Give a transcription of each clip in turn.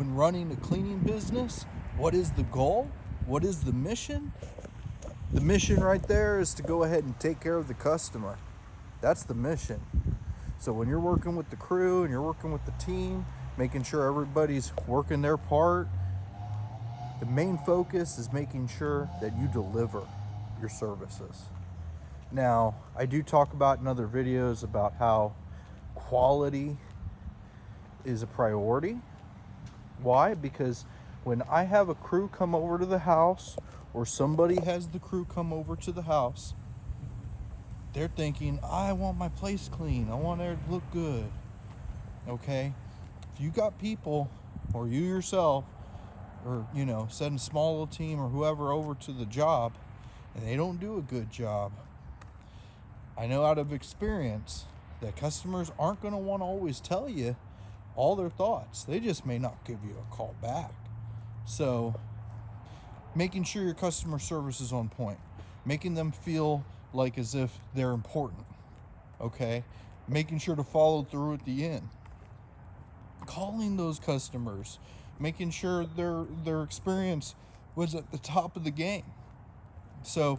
when running a cleaning business, what is the goal? What is the mission? The mission right there is to go ahead and take care of the customer. That's the mission. So when you're working with the crew and you're working with the team, making sure everybody's working their part, the main focus is making sure that you deliver your services. Now, I do talk about in other videos about how quality is a priority. Why? Because when I have a crew come over to the house, or somebody has the crew come over to the house, they're thinking, I want my place clean. I want it to look good. Okay? If you got people, or you yourself, or, send a small little team or whoever over to the job, and they don't do a good job, I know out of experience that customers aren't going to want to always tell you all their thoughts. They just may not give you a call back. So making sure your customer service is on point, making them feel like as if they're important, okay? Making sure to follow through at the end. Calling those customers, making sure their experience was at the top of the game. So,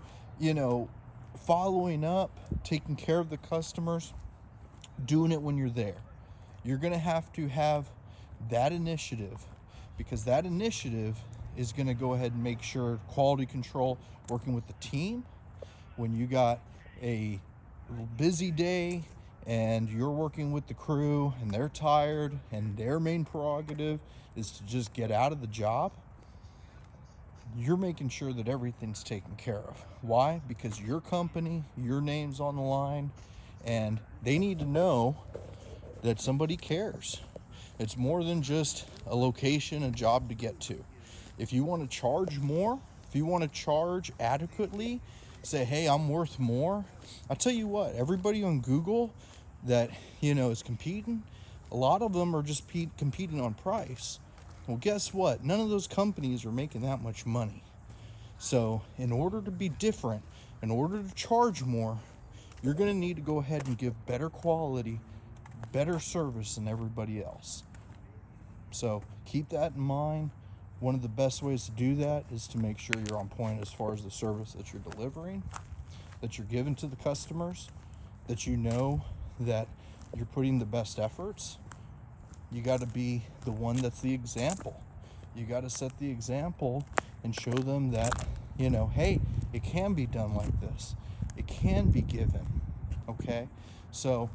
following up, taking care of the customers, doing it when you're there. You're going to have that initiative, because that initiative is going to go ahead and make sure quality control, working with the team. When you got a busy day and you're working with the crew and they're tired and their main prerogative is to just get out of the job, you're making sure that everything's taken care of. Why? Because your company, your name's on the line, and they need to know that somebody cares. It's more than just a location, a job to get to. If you want to charge more, if you want to charge adequately, say, hey, I'm worth more. I'll tell you what, everybody on Google that, is competing, a lot of them are just competing on price. Well, guess what? None of those companies are making that much money. So in order to be different, in order to charge more, you're going to need to go ahead and give better quality, better service than everybody else. So keep that in mind. One of the best ways to do that is to make sure you're on point as far as the service that you're delivering, that you're giving to the customers, that you know that you're putting the best efforts. You got to be the one that's the example. You got to set the example and show them that, hey, it can be done like this. It can be given. Okay? So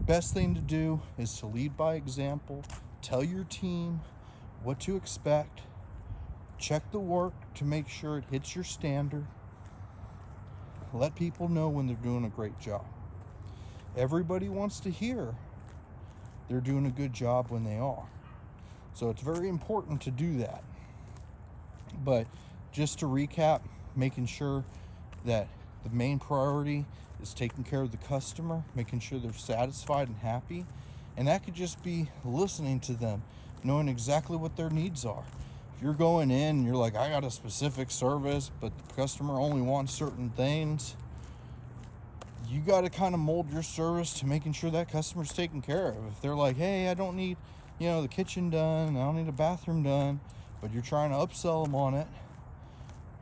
best thing to do is to lead by example. Tell your team what to expect. Check the work to make sure it hits your standard. Let people know when they're doing a great job. Everybody wants to hear they're doing a good job when they are. So it's very important to do that. But just to recap, making sure that the main priority is taking care of the customer, making sure they're satisfied and happy. And that could just be listening to them, knowing exactly what their needs are. If you're going in and you're like, I got a specific service, but the customer only wants certain things, you got to kind of mold your service to making sure that customer's taken care of. If they're like, hey, I don't need, the kitchen done, I don't need a bathroom done, but you're trying to upsell them on it,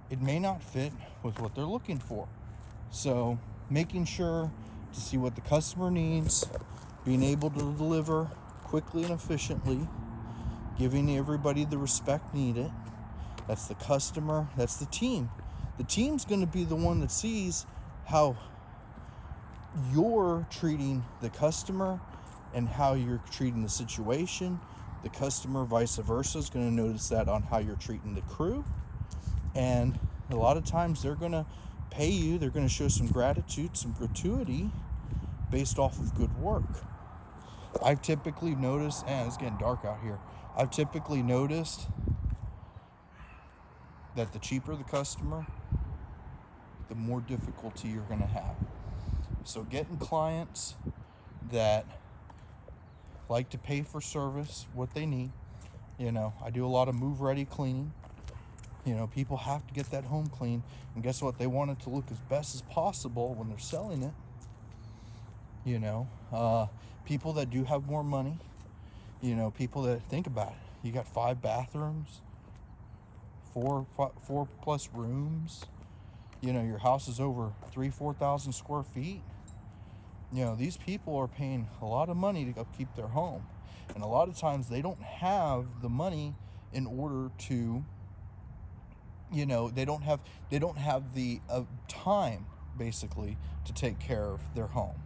it may not fit with what they're looking for. So making sure to see what the customer needs, being able to deliver quickly and efficiently, giving everybody the respect needed. That's the customer, that's the team. The team's going to be the one that sees how you're treating the customer and how you're treating the situation. The customer, vice versa, is going to notice that on how you're treating the crew. And a lot of times they're going to pay you, they're going to show some gratitude, some gratuity based off of good work. I've typically noticed, and it's getting dark out here, I've typically noticed that the cheaper the customer, the more difficulty you're going to have. So getting clients that like to pay for service, what they need. I do a lot of move ready cleaning. People have to get that home clean, and guess what? They want it to look as best as possible when they're selling it. People that do have more money, people that think about You got 5 bathrooms, four plus rooms. You know, your house is over 4,000 square feet. You know, these people are paying a lot of money to upkeep their home, and a lot of times they don't have the money in order to, you know, they don't have the time basically to take care of their home.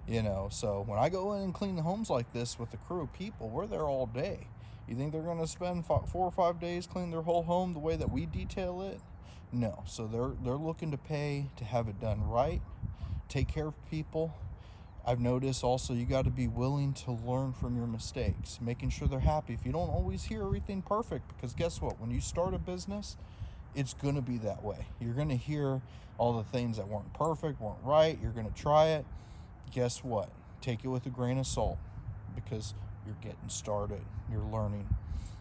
You know, so when I go in and clean the homes like this with a crew of people, we're there all day. You think they're going to spend 4 or 5 days cleaning their whole home the way that we detail it? No. So they're looking to pay to have it done right, take care of people. I've noticed also you got to be willing to learn from your mistakes, making sure they're happy. If you don't always hear everything perfect, because guess what? When you start a business, it's going to be that way. You're going to hear all the things that weren't perfect, weren't right. You're going to try it. Guess what? Take it with a grain of salt, because you're getting started. You're learning.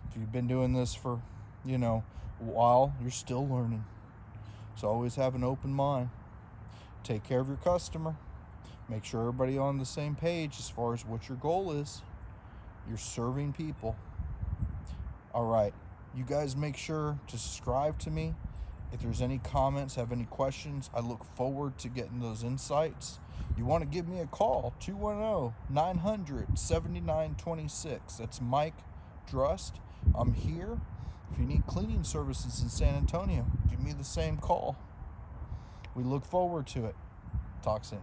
If you've been doing this for, you know, a while, you're still learning. So always have an open mind. Take care of your customer. Make sure everybody on the same page as far as what your goal is. You're serving people. All right. You guys make sure to subscribe to me. If there's any comments, have any questions, I look forward to getting those insights. You want to give me a call, 210-900-7926. That's Mike Drust. I'm here. If you need cleaning services in San Antonio, give me the same call. We look forward to it. Talk soon.